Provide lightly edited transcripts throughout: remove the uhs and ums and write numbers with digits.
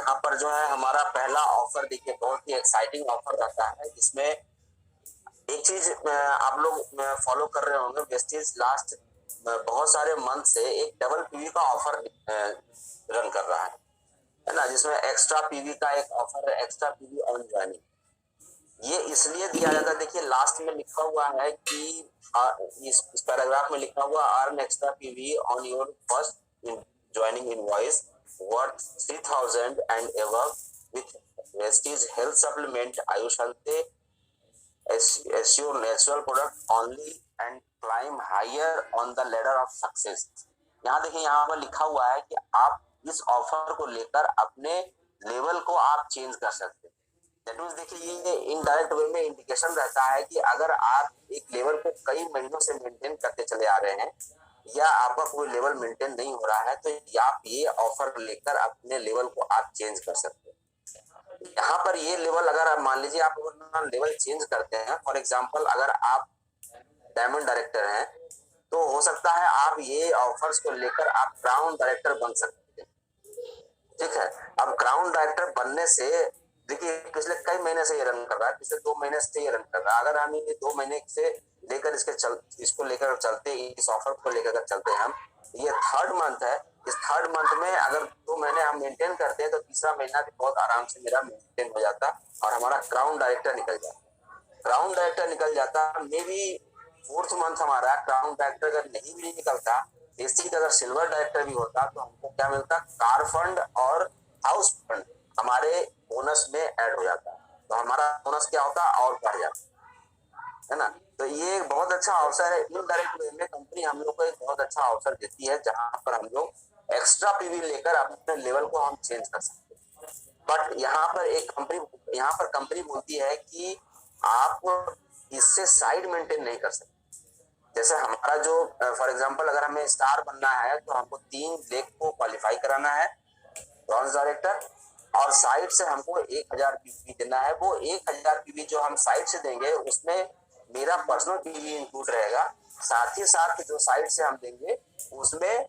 यहाँ पर जो है हमारा पहला ऑफर देखिए बहुत ही एक्साइटिंग ऑफर रहता है, जिसमें एक चीज आप लोग फॉलो कर रहे होंगे, वेस्टेज लास्ट बहुत सारे मंथ से एक डबल पीवी का ऑफर रन कर रहा है ना, जिसमें एक्स्ट्रा पीवी का एक ऑफर है, एक्स्ट्रा पीवी ऑन ज्वाइनिंग। ये इसलिए दिया जाता है, देखिए लास्ट में लिखा हुआ है कि इस पैराग्राफ में लिखा हुआ earn extra PV on your first joining invoice worth 3000 and above with Vestige health supplement Ayush health assure natural product only and climb higher on the ladder of success। यहाँ देखिए, यहाँ पर लिखा हुआ है कि आप इस ऑफर को लेकर अपने लेवल को आप चेंज कर सकते हैं। दैट मींस देखिए, ये इनडायरेक्ट वे में इंडिकेशन रहता है कि अगर आप एक लेवल को कई महीनों से मेंटेन करते चले आ रहे हैं या आपका कोई लेवल मेंटेन नहीं हो रहा है, तो आप ये ऑफर लेकर अपने लेवल को आप चेंज कर सकते हैं। यहाँ पर ये लेवल, अगर आप मान लीजिए आप लेवल चेंज करते हैं, फॉर एग्जांपल अगर आप डायमंड डायरेक्टर हैं तो हो सकता है आप ये ऑफर्स को लेकर आप क्राउन डायरेक्टर बन सकते हैं। ठीक है, अब क्राउन डायरेक्टर बनने से देखिए पिछले कई महीने से ये रन कर रहा है, पिछले 2 महीने से ये रन कर रहा है। अगर हम ये 2 महीने से लेकर इसको लेकर चलते, इस ऑफर को लेकर चलते हैं, हम ये 3rd मंथ है, इस 3rd मंथ में अगर 2 महीने हम मेंटेन करते हैं तो तीसरा महीना भी बहुत आराम से मेरा मेंटेन हो जाता और हमारा क्राउन डायरेक्टर निकल जाता। क्राउन डायरेक्टर निकल जाता, मे बी 4th मंथ हमारा क्राउन डायरेक्टर अगर नहीं भी निकलता, बेसिक अगर सिल्वर डायरेक्टर भी होता तो हमको क्या मिलता, कार फंड और हाउस फंड हमारे बोनस में ऐड हो जाता, तो हमारा बोनस क्या होता और बढ़ जाता है ना। तो ये बहुत अच्छा अवसर है, इनडायरेक्ट वे में कंपनी हम लोग को एक बहुत अच्छा अवसर देती है जहां पर हम लोग एक्स्ट्रा पीवी लेकर अपने लेवल को हम चेंज कर सकते हैं। बट यहाँ पर कंपनी बोलती है कि आप इससे साइड मेंटेन नहीं कर सकते। जैसे हमारा जो फॉर एग्जांपल अगर हमें स्टार बनना है तो हमको 3 लेख को क्वालिफाई कराना है ब्रॉन्ज डायरेक्टर, और साइड से हमको 1000 पीवी देना है। वो 1000 पीवी जो हम साइड से देंगे उसमें मेरा पर्सनल पीवी इंक्लूड रहेगा, साथ ही साथ जो साइड से हम देंगे उसमें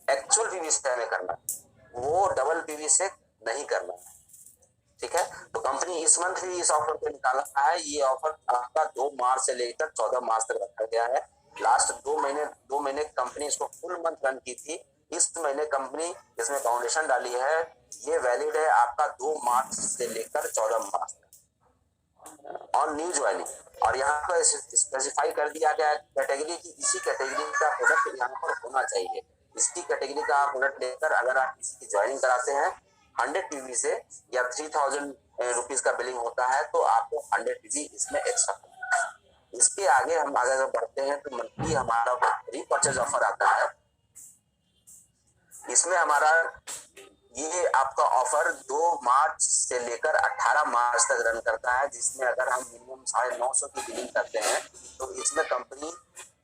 एक्चुअल पीवी से हमें करना है, वो डबल पीवी से नहीं करना है। ठीक है, तो कंपनी इस मंथ भी इस ऑफर को निकाला है। ये ऑफर आपका 2 मार्च से लेकर 14 मार्च तक रखा गया है। लास्ट 2 महीने कंपनी इसको फुल मंथ रन की थी। इस महीने कंपनी इसमें फाउंडेशन डाली है, ये वैलिड है आपका 2 मार्च से लेकर 14 मार्च तक ऑन न्यू ज्वाइनिंग। और यहाँ पर स्पेसिफाई कर दिया गया है कैटेगरी की, इसी कैटेगरी का प्रोडक्ट यहाँ पर होना चाहिए। इसकी कैटेगरी का आप प्रोडक्ट लेकर अगर आप किसी की ज्वाइनिंग कराते हैं 100 पीवी से या 3000 रुपीज का बिलिंग होता है तो आपको 100 पीवी इसमें एक्स्ट्रा। इसके आगे हम आगे बढ़ते हैं तो मंथली हमारा रीपर्चेज ऑफर आता है। इसमें हमारा ये आपका ऑफर 2 मार्च से लेकर 18 मार्च तक रन करता है, जिसमें अगर हम मिनिमम 950 की बिलिंग करते हैं तो इसमें कंपनी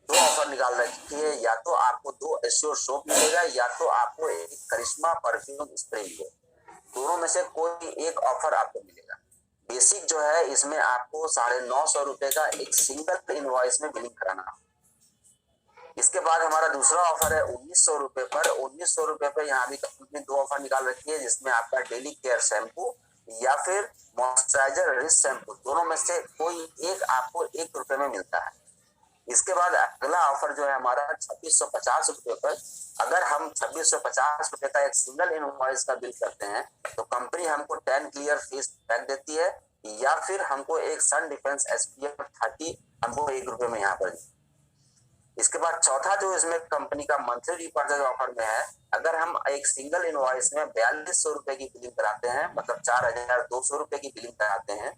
2 ऑफर निकाल रखी है, या तो आपको 2 एश्योर सोप मिलेगा या तो आपको एक करिश्मा परफ्यूम स्प्रे मिलेगा। दोनों में से कोई एक ऑफर आपको मिलेगा। बेसिक जो है इसमें आपको 950 रुपए का एक सिंगल इनवॉइस में बिलिंग कराना। इसके बाद हमारा दूसरा ऑफर है 1900 रुपए पर। 1900 रुपए पर यहाँ भी कंपनी 2 ऑफर निकाल रखी है, जिसमें आपका डेली केयर शैम्पू या फिर मॉइस्चराइजर रिच शैम्पू, दोनों में से कोई एक आपको 1 रुपए में मिलता है। इसके बाद अगला ऑफर जो है हमारा 2650 रुपए पर। अगर हम 2650 रुपए का एक सिंगल इनवॉइस का बिल करते हैं तो कंपनी हमको 10 क्लियर फेस पैक देती है, या फिर हमको एक सन डिफेंस SPF 30 हमको 1 रुपए में यहाँ पर। इसके बाद चौथा जो इसमें कंपनी का मंथली रीपर्चेज ऑफर में है, अगर हम एक सिंगल इनवॉइस में 4200 रुपए की बिलिंग कराते हैं, मतलब 4200 रुपए की बिलिंग कराते हैं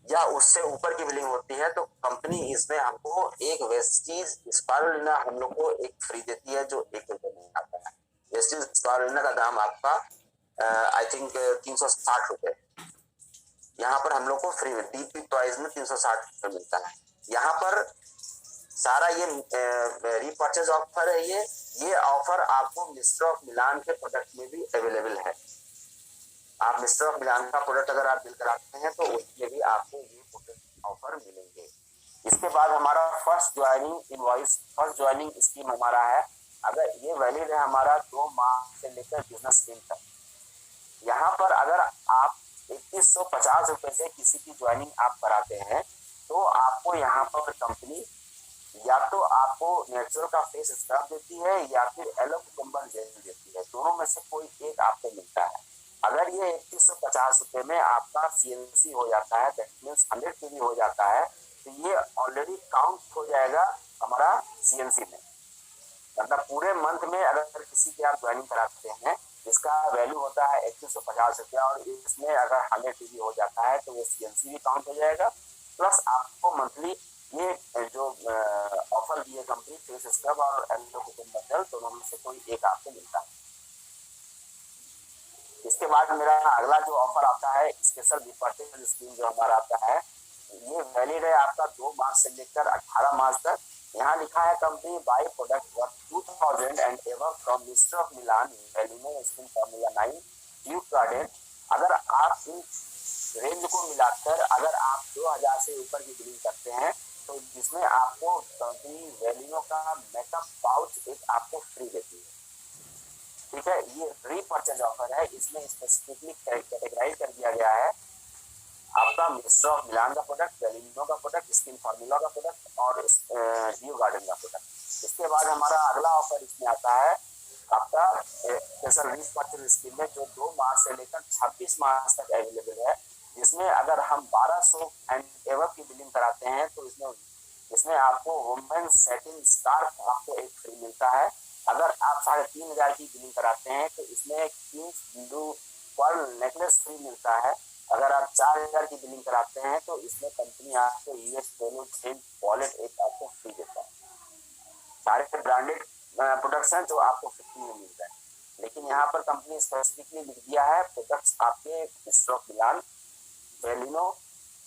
या उससे ऊपर की बिलिंग होती है, तो कंपनी इसमें हमको एक वेस्टीज स्पारुलिना हम लोग को एक फ्री देती है जो 1 रुपए में आता है। वेस्टीज स्पारुलिना का दाम आपका आई थिंक 360 रुपए, यहाँ पर हम लोग को फ्री में डीपी टॉयज में 360 रुपए मिलता है। यहाँ पर सारा ये रीपर्चेज ऑफर है। ये ऑफर आपको मिस्टर ऑफ मिलान के प्रोडक्ट में भी अवेलेबल है। आप मिस्टर ऑफ मिलान का प्रोडक्ट अगर आप बिल कराते हैं तो उसमें भी आपको ये प्रोडक्ट ऑफर मिलेंगे। इसके बाद हमारा फर्स्ट ज्वाइनिंग स्कीम हमारा है, अगर ये वैलिड है हमारा 2 मार्च से लेकर बिजनेस दिन तक। यहाँ पर अगर आप 3150 रुपए से किसी की ज्वाइनिंग आप कराते हैं तो आपको यहाँ पर कंपनी या तो आपको नेचुरल का फेस स्क्रब देती है या फिर एलो कुकुम्बर जेल देती है, दोनों में से कोई एक आपको मिलता है। अगर ये 3150 रुपए में आपका सीएनसी हो जाता है, दैट मीन्स 100 केवी हो जाता है, तो ये ऑलरेडी काउंट हो जाएगा हमारा सीएनसी में। मतलब पूरे मंथ में अगर किसी की आप ज्वाइनिंग कराते हैं इसका वैल्यू होता है 3150 रुपया, और इसमें अगर 100 केवी हो जाता है तो वो सीएनसी भी काउंट हो जाएगा, प्लस आपको मंथली ये जो ऑफर दिए कंपनी फेस स्क्रब और एलो कुकुम्बर जेल, दोनों में से कोई एक आपको मिलता है। इसके बाद मेरा अगला जो ऑफर आता है स्पेशल डिपार्टमेंट स्कीम जो हमारा आता है, ये वैलिड है आपका 2 मार्च से लेकर 18 मार्च तक। यहाँ लिखा है company buy product worth 2000 and ever from mister of Milan Velino scheme formula 9 duke garden. अगर आप इन रेंज को मिलाकर अगर आप 2000 से ऊपर की बिलिंग करते हैं तो जिसमें आपको कंपनी वैल्यूनो का मेकअप पाउच एक आपको फ्री देती है। ठीक है, ये रीपर्चेज ऑफर है, इसमें स्पेसिफिकली कैटेगराइज कर दिया गया है आपका मिस्टर ऑफ मिलान का प्रोडक्ट, वैलिनो का प्रोडक्ट, स्किन फार्मूला का प्रोडक्ट और ड्यू गार्डन का प्रोडक्ट। इसके बाद हमारा अगला ऑफर इसमें आता है आपका स्पेशल रीपर्चेज स्कीम में जो 2 मार्च से लेकर 26 मार्च तक अवेलेबल है, जिसमें अगर हम 1200 एंड एवर की बिलिंग कराते हैं तो इसमें आपको वुमेन सेटिंग स्कार्फ आपको एक फ्री मिलता है। अगर आप 3500 की बिलिंग कराते हैं तो इसमें Kings blue pearl necklace free मिलता है। अगर आप 4000 की बिलिंग कराते हैं तो इसमें कंपनी आपको यूएस पोलो सेंट वॉलेट एक आपको फ्री देता है। सारे ब्रांडेड प्रोडक्ट्स हैं जो आपको फ्री में मिलता है, लेकिन यहाँ पर कंपनी स्पेसिफिकली लिख दिया है प्रोडक्ट्स आपके स्ट्रोक मिलान, वेलिनो,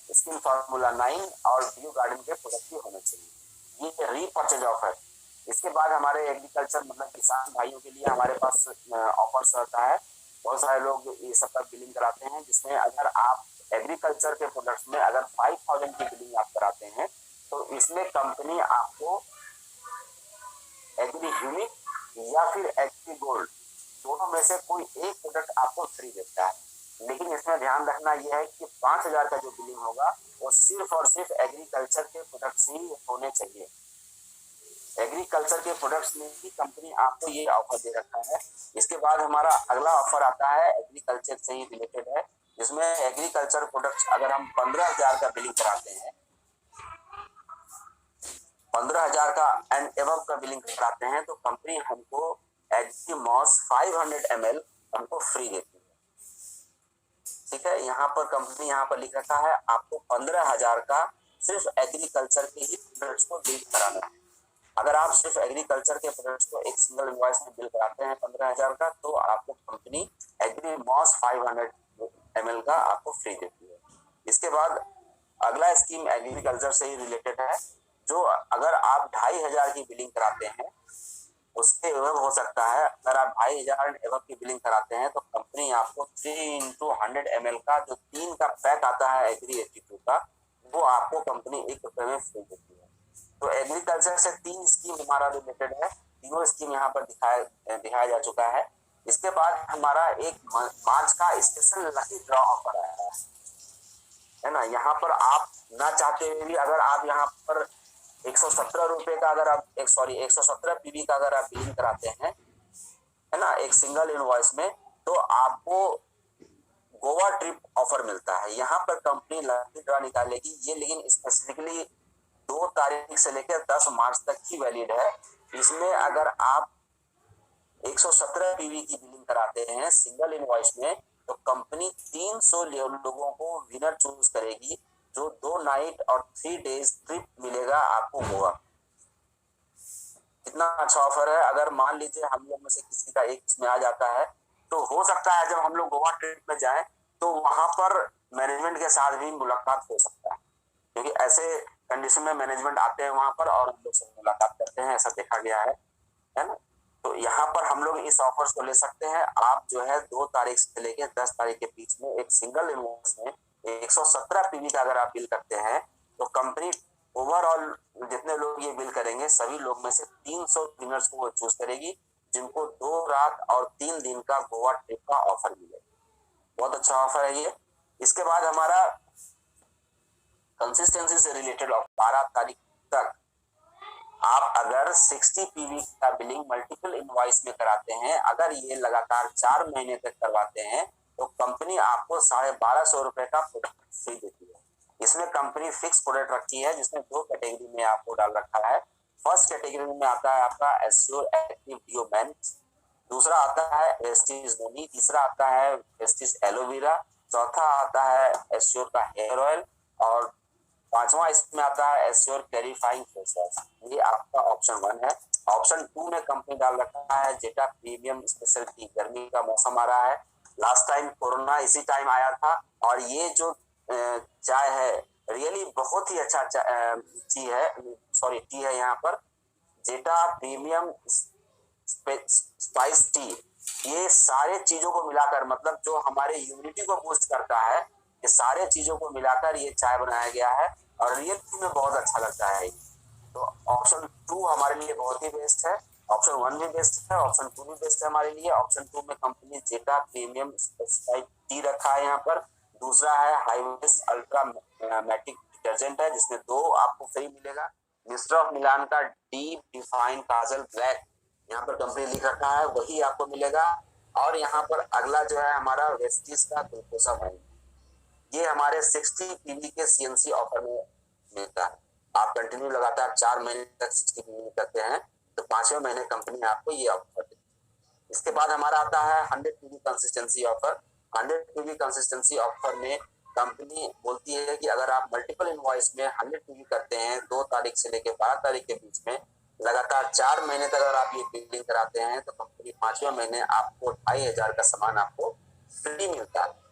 स्किन फार्मूला 9 और ड्यू गार्डन के प्रोडक्ट ही होने चाहिए। ये रीपर्चेज ऑफर। इसके बाद हमारे एग्रीकल्चर मतलब किसान भाइयों के लिए हमारे पास ऑफर्स रहता है। बहुत सारे लोग ये सब का बिलिंग कराते हैं, जिसमें अगर आप एग्रीकल्चर के प्रोडक्ट्स में अगर 5000 की बिलिंग आप कराते हैं तो इसमें कंपनी आपको एग्री यूनिक या फिर एग्री गोल्ड दोनों में से कोई एक प्रोडक्ट आपको फ्री देता है। लेकिन इसमें ध्यान रखना यह है कि 5000 का जो बिलिंग होगा वो सिर्फ और सिर्फ एग्रीकल्चर के प्रोडक्ट्स ही होने चाहिए। एग्रीकल्चर के प्रोडक्ट्स में ही कंपनी आपको ये ऑफर दे रखा है। इसके बाद हमारा अगला ऑफर आता है एग्रीकल्चर से ही रिलेटेड है, जिसमें एग्रीकल्चर प्रोडक्ट्स अगर हम 15000 का बिलिंग कराते हैं, 15000 का एंड एबव का बिलिंग कराते हैं तो कंपनी हमको एग्री मॉस 500 ml हमको फ्री देती है। ठीक है, यहाँ पर कंपनी यहाँ पर लिख रखा है आपको 15000 का सिर्फ एग्रीकल्चर के ही प्रोडक्ट्स को बिल कराना है। अगर आप सिर्फ एग्रीकल्चर के प्रोडक्ट्स को एक सिंगल इनवॉइस में बिल कराते हैं 15000 का, तो आपको कंपनी एग्री मॉस 500 ml का आपको फ्री देती है। इसके बाद अगला स्कीम एग्रीकल्चर से ही रिलेटेड है, जो अगर आप 2500 की बिलिंग कराते हैं उसके एवज हो सकता है, अगर आप 2500 एवज की बिलिंग कराते हैं तो कंपनी आपको 3x100 ml का जो 3 का पैक आता है एग्री 82 का, वो आपको कंपनी ₹1 में फ्री देती है। तो एग्रीकल्चर से 3 स्कीम हमारा रिलेटेड है, तीनों स्कीम यहाँ पर दिखाया जा चुका है। इसके बाद हमारा एक मार्च का स्पेशल लकी ड्रॉ ऑफर आया है ना। यहाँ पर आप ना चाहते हुए भी अगर आप यहाँ पर 117 रुपए का अगर आप 117 पीवी का अगर आप बिलिंग कराते हैं है ना एक सिंगल इनवॉइस में, तो आपको गोवा ट्रिप ऑफर मिलता है। यहाँ पर कंपनी लकी ड्रॉ निकालेगी ये, लेकिन स्पेसिफिकली 2 तारीख से लेकर 10 मार्च तक की वैलिड है। इसमें अगर आप 117 पीवी की बिलिंग कराते हैं सिंगल इनवॉइस में तो कंपनी 300 लोगों को विनर चूज करेगी, जो 2 नाइट और 3 डेज ट्रिप मिलेगा आपको गोवा। कितना अच्छा ऑफर है। अगर मान लीजिए हम लोग में से किसी का एक इसमें आ जाता है तो हो सकता है जब हम लोग गोवा ट्रिप में जाएं तो वहां पर मैनेजमेंट के साथ भी मुलाकात हो सकता है, क्योंकि ऐसे कंडीशन में मैनेजमेंट आते हैं वहां पर और हम लोग से मुलाकात करते हैं, ऐसा देखा गया है ना। तो यहाँ पर हम लोग इस ऑफर्स को ले सकते हैं। आप जो है 2 तारीख से लेकर 10 तारीख के बीच में एक सिंगल इनवॉइस में 117 पीवी का अगर आप बिल करते हैं तो कंपनी ओवरऑल जितने लोग ये बिल करेंगे सभी लोग में से 300 विनर्स को वो चूज करेगी, जिनको 2 रात और 3 दिन का गोवा ट्रिप का ऑफर मिलेगा। बहुत अच्छा ऑफर है ये। इसके बाद हमारा कंसिस्टेंसी से रिलेटेड 12 तारीख तक आप अगर 60 पीवी का बिलिंग मल्टीपल इनवॉइस में कराते हैं, अगर ये लगातार 4 महीने तक करवाते हैं, तो कंपनी आपको 1250 रुपए का प्रोडक्ट फ्री देती है। इसमें कंपनी फिक्स प्रोडक्ट रखी है, जिसमें 2 कैटेगरी में आपको डाल रखा है। फर्स्ट कैटेगरी में आता है आपका एस्योर एक्टिव डिओ मेंस, दूसरा आता है वेस्टीज नोनी, तीसरा आता है वेस्टीज एलोवेरा, चौथा आता है एस्योर का हेयर ऑयल, और पांचवा इसमें आता है एस्योर क्लैरिफाइंग फेस वॉश। ये आपका ऑप्शन 1 है। ऑप्शन 2 में कंपनी डाल रखा है जेटा प्रीमियम स्पेशल टी। गर्मी का मौसम आ रहा है, लास्ट टाइम कोरोना इसी टाइम आया था, और ये जो चाय है रियली बहुत ही अच्छा टी है यहाँ पर, जेटा प्रीमियम स्पाइस टी। ये सारे चीजों को मिलाकर, मतलब जो हमारे इम्यूनिटी को बूस्ट करता है, ये सारे चीजों को मिलाकर ये चाय बनाया गया है, और रियली में बहुत अच्छा लगता है। तो ऑप्शन 2 हमारे लिए बहुत ही बेस्ट है, ऑप्शन 1 भी बेस्ट है, ऑप्शन 2 भी बेस्ट है हमारे लिए। ऑप्शन 2 में कंपनी जेटा प्रीमियम स्पाइस टी रखा है यहाँ पर। दूसरा है हाईवेस अल्ट्रा मैटिक डिटर्जेंट है, जिसमें 2 आपको फ्री मिलेगा। मिस्टर ऑफ मिलान का डीप डिफाइन काजल ब्लैक यहाँ पर कंपनी लिख रखा है, वही आपको मिलेगा। और यहाँ पर अगला जो है हमारा वेस्टीज का ग्लूकोसा वाइन, ये हमारे 60 पीवी के सीएनसी ऑफर में मिलता है। आप कंटिन्यू लगातार 4 महीने तक 60 पीवी करते हैं, तो 5वें महीने कंपनी आपको ये ऑफर देती है। इसके बाद हमारा आता है 100 PV consistency offer. 100 PV consistency offer में कंपनी बोलती है कि अगर आप मल्टीपल इनवॉइस में 100 पीवी करते हैं 2 तारीख से लेकर 12 तारीख के बीच में, लगातार 4 महीने तक अगर आप ये बिलिंग कराते हैं, तो कंपनी 5वें महीने आपको 2500 का सामान आपको फ्री मिलता है।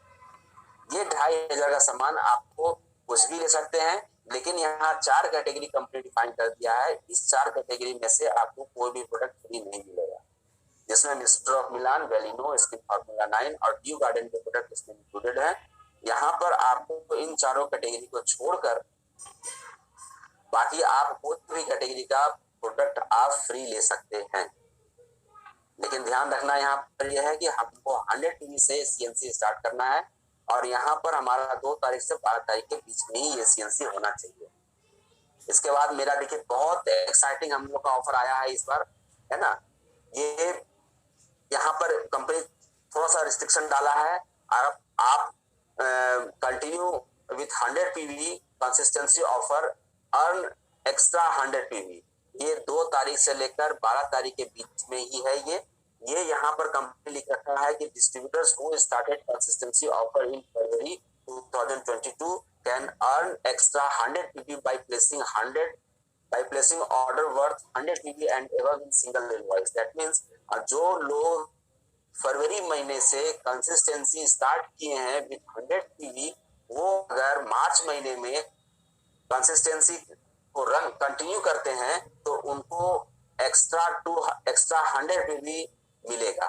ये 2500 का सामान आपको कुछ भी ले सकते हैं, लेकिन यहाँ 4 कैटेगरी कंपनी डिफाइन कर दिया है। इस 4 कैटेगरी में से आपको कोई भी प्रोडक्ट फ्री नहीं मिलेगा, जिसमें mister of Milan, Velino, skin formula 9 और ड्यू गार्डन के प्रोडक्ट इसमें इंक्लूडेड है। यहाँ पर आपको इन चारों कैटेगरी को छोड़कर बाकी आप कोई भी कैटेगरी का प्रोडक्ट आप फ्री ले सकते हैं। लेकिन ध्यान रखना यहाँ पर यह है कि हमको 100 पीवी से सीएनसी स्टार्ट करना है, और यहाँ पर हमारा 2 तारीख से 12 तारीख के बीच में ही ये सीएनसी होना चाहिए। इसके बाद मेरा देखिए बहुत एक्साइटिंग हम लोग का ऑफर आया है इस बार, है ना। ये यहाँ पर कंपनी थोड़ा सा रिस्ट्रिक्शन डाला है। आप continue with 100 PV consistency offer earn extra 100 PV. ये 2 तारीख से लेकर 12 तारीख के बीच में ही है। ये यहाँ पर कंपनी लिख रखा है कि distributors who started consistency offer in February 2022 can earn extra 100 PV by placing order worth 100 pb and above in single invoice. That means जो लोग फरवरी महीने से कंसिस्टेंसी स्टार्ट किए हैं विद 100 पीवी, वो अगर मार्च महीने में कंसिस्टेंसी को रन कंटिन्यू करते हैं, तो उनको एक्स्ट्रा 100 पीवी मिलेगा।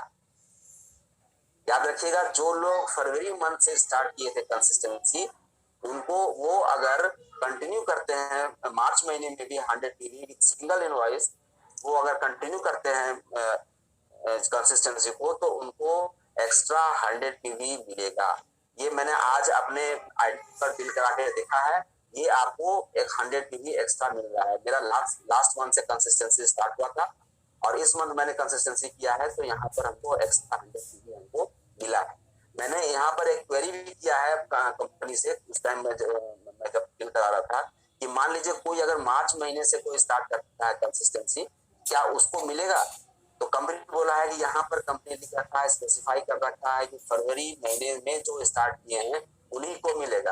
याद रखिएगा, जो लोग फरवरी मंथ से स्टार्ट किए थे कंसिस्टेंसी, उनको वो अगर कंटिन्यू करते हैं मार्च महीने में भी 100 पीवी सिंगल इनवॉइस, वो अगर कंटिन्यू करते हैं कंसिस्टेंसी को, तो उनको एक्स्ट्रा 100 पीवी मिलेगा। ये मैंने आज अपने आईडी पर बिल करा के देखा है, ये आपको एक 100 पीवी एक्स्ट्रा मिल रहा है। मेरा लास्ट मंथ से कंसिस्टेंसी स्टार्ट हुआ था, और इस मंथ मैंने कंसिस्टेंसी किया है, तो यहाँ पर हमको एक्स्ट्रा 100 पीवी हमको मिला है। मैंने यहाँ पर एक क्वेरी भी किया है कंपनी से उस टाइम मैं जब बिल करा रहा था, कि मान लीजिए कोई अगर मार्च महीने से कोई स्टार्ट करता है कंसिस्टेंसी, क्या उसको मिलेगा? तो कंपनी बोला है कि यहाँ पर कंपनी लिख रखा है, स्पेसिफाई कर रखा है कि फरवरी महीने में जो स्टार्ट किए हैं उन्हीं को मिलेगा।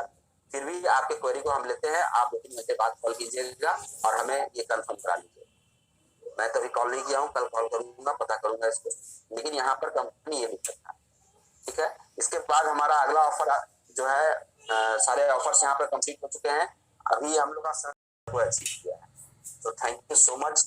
फिर भी आपके क्वेरी को हम लेते हैं, आप 2-3 घंटे बाद कॉल कीजिएगा और हमें ये कंफर्म करा लीजिए। मैं कभी कॉल नहीं किया हूँ, कल कॉल करूंगा, पता करूंगा इसको, लेकिन यहाँ पर कंपनी ये लिख रखा है, ठीक है। इसके बाद हमारा अगला ऑफर जो है, सारे ऑफर्स यहाँ पर कंप्लीट हो चुके हैं। अभी हम लोग का सर को अचीव किया है। तो थैंक यू सो मच।